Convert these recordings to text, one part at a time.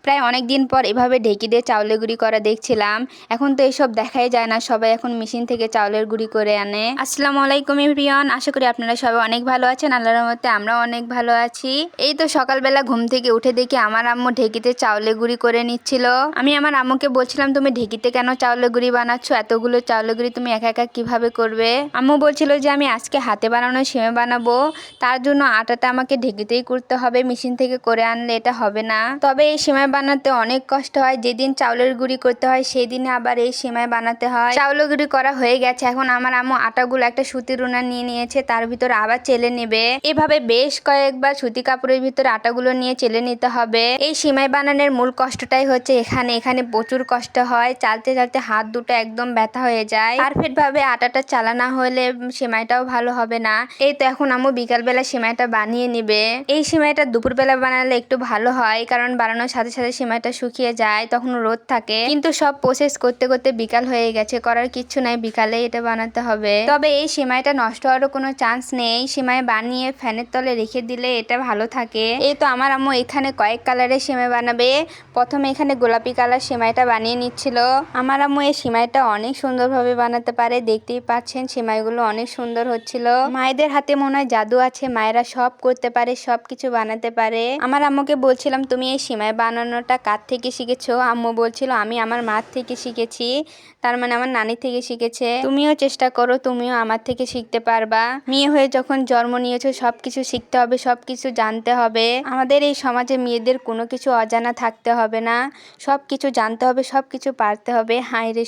প্রায় অনেক দিন পর এভাবে ঢেঁকি দিয়ে চাউলের গুঁড়ি করা দেখছিলাম। এখন তো এসব দেখাই যায় না, সবাই এখন মেশিন থেকে চাউলের গুঁড়ি করে আনে। আসসালামু আলাইকুম এভরিওয়ান, আশা করি আপনারা সবাই অনেক ভালো আছেন। আল্লাহর রহমতে আমরাও অনেক ভালো আছি। এই তো সকালবেলা ঘুম থেকে উঠে দেখি আমার আম্মু ঢেঁকিতে চাউলের গুঁড়ি করে নিচ্ছিল। আমি আমার আম্মুকে বলছিলাম, তুমি ঢেঁকিতে কেন চাউলের গুঁড়ি বানাচ্ছ? এতগুলো চাউলের গুঁড়ি তুমি একা একা কিভাবে করবে? আম্মু বলছিল যে আমি আজকে হাতে বানানো সেমাই বানাবো, তার জন্য আটাটা আমাকে ঢেঁকিতেই করতে হবে, মেশিন থেকে করে আনলে এটা হবে না। তবে এই সেমাই বানাতে অনেক কষ্ট হয়। যেদিন চাউলের গুঁড়ি করতে হয় সেই দিনে আবার এই সেমাই বানাতে হয়। চাউলের গুঁড়ি করা হয়ে গেছে, এখন আমার আম্মু আটাগুলো একটা সুতির উনা নিয়ে নিয়েছে, তার ভিতরে আবার চেলে নেবে। এভাবে বেশ কয়েকবার সুতি কাপড়ের ভিতরে আটাগুলো নিয়ে চেলে নিতে হবে। এই সেমাই বানানোর মূল কষ্টটাই হচ্ছে এখানে প্রচুর কষ্ট হয়। চালতে চালতে হাত দুটো একদম ব্যথা হয়ে যায়। পারফেক্ট ভাবে আটাটা চালানো হলে সেমাইটাও ভালো হবে না। এই তো এখন আম্মু বিকালবেলা সেমাইটা বানিয়ে নিবে। এই সেমাইটা দুপুরবেলা বানালে একটু ভালো হয়, কারণ বানানোর সাথে সাথে সেমাইটা শুকিয়ে যায়, তখন রোদ থাকে। কিন্তু সব প্রসেস করতে করতে বিকাল হয়ে গেছে, করার কিচ্ছু নাই, বিকালে এটা বানাতে হবে। তবে এই সেমাইটা নষ্ট হওয়ারও কোনো চান্স নেই। সেমাই বানিয়ে ফ্যানের তলে রেখে দিলে এটা ভালো থাকে। এই তো আমার আম্মু এখানে কয়েক কালারের সেমাই বানাবে। প্রথমে এখানে গোলাপি কালার সেমাইটা বানিয়ে নিচ্ছিল। আমার আম্মু এই সেমাইটা অনেক সুন্দরভাবে বানাতে পারে, দেখতেই পাচ্ছেন সেমাইগুলো অনেক সুন্দর হচ্ছিল। মায়েদের হাতে মনে হয় জাদু আছে, মায়েরা সব করতে পারে, সব কিছু বানাতে পারে। আমার আম্মুকে বলছিলাম, তুমি এই সেমাই বানানোটা কার থেকে শিখেছো? আম্মু বলছিল, আমি আমার মার থেকে শিখেছি, তার মানে আমার নানি থেকে শিখেছে। তুমিও চেষ্টা করো, তুমিও আমার থেকে শিখতে পারবা। মেয়ে হয়ে যখন জন্ম নিয়েছো সব কিছু শিখতে হবে, সব কিছু জানতে হবে। আমাদের এই সমাজে মেয়েদের কোনো কিছু অজানা থাকতে হবে না, সব কিছু জানতে হবে, সব কিছু পারতে হবে। হায়রে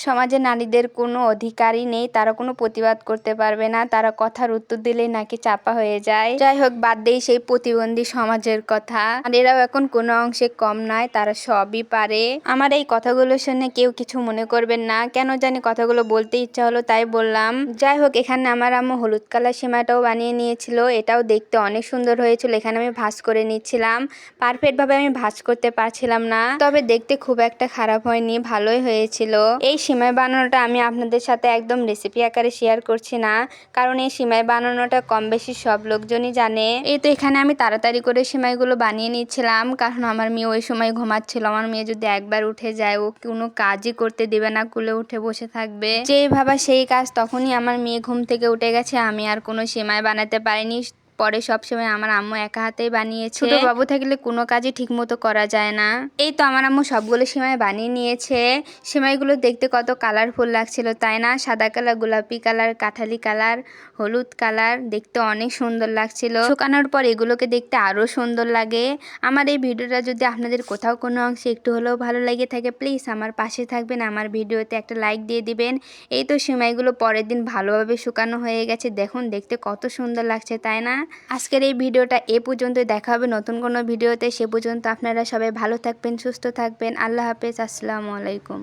সমাজে নারীদের কোনো অধিকারই নেই, তারা কোনো প্রতিবাদ করতে পারবে না, তারা কথার উত্তর দিলেই নাকি চাপা হয়ে যায়। যাই হোক, বাদ দেই সেই প্রতিবন্ধী সমাজের কথা। আর এরাও এখন কোনো অংশে কম নয়, তারা সবই পারে। আমার এই কথাগুলো শুনে কেউ কিছু মনে করবেন না, কেন জানি কথাগুলো বলতে ইচ্ছা হলো তাই বললাম। যাই হোক, এখানে আমার আম্মু হলুদ কালার সেমাইটাও বানিয়ে নিয়েছিল, এটাও দেখতে অনেক সুন্দর হয়েছিল। এখানে আমি ভাঁজ করে নিচ্ছিলাম, পারফেক্ট ভাবে আমি ভাঁজ করতে পারছিলাম না, তবে দেখতে খুব একটা খারাপ হয়নি, ভালোই হয়েছিল। এই সেমাই বানানোটা আমি আপনাদের সাথে একদম রেসিপি আকারে শেয়ার করছি না, কারণ এই সেমাই বানানোটা কম বেশি সব লোকজনই জানে। এই তো এখানে আমি তাড়াতাড়ি করে সেমাইগুলো বানিয়ে নিচ্ছিলাম, কারণ আমার মেয়ে ওই সময় ঘুমাচ্ছিল। আমার মেয়ে যদি একবার উঠে যায় ও কোনো কাজই করতে দেবে না, কুলে উঠে বসে থাকবে, যেই ভাবা সেই কাজ। তখনই আমার মেয়ে ঘুম থেকে উঠে গেছে, আমি আর কোনো সেমাই বানাতে পারিনি। পরে সব সময় আমার আম্মু একা হাতেই বানিয়েছে। ছোট বাবু থাকলে কোনো কাজই ঠিক মতো করা যায় না। এই তো আমার আম্মু সবগুলো সেমাই বানিয়ে নিয়েছে। সেমাইগুলো দেখতে কত কালারফুল লাগছিল, তাই না? সাদা কালার, গোলাপি কালার, কাঠালি কালার, হলুদ কালার, দেখতে অনেক সুন্দর লাগছিল। শুকানোর পর এগুলোকে দেখতে আরো সুন্দর লাগে। আমার এই ভিডিওটা যদি আপনাদের কোথাও কোনো অংশে একটু হলেও ভালো লাগে থাকে, প্লিজ আমার পাশে থাকবেন, আমার ভিডিওতে একটা লাইক দিয়ে দিবেন। এই তো সেমাইগুলো পরের দিন ভালোভাবে শুকানো হয়ে গেছে, দেখুন দেখতে কত সুন্দর লাগছে, তাই না? আজকের এই ভিডিওটা এ পর্যন্ত, দেখা হবে নতুন কোনো ভিডিওতে। সে পর্যন্ত আপনারা সবাই ভালো থাকবেন, সুস্থ থাকবেন। আল্লাহ হাফেজ, আসসালামু আলাইকুম।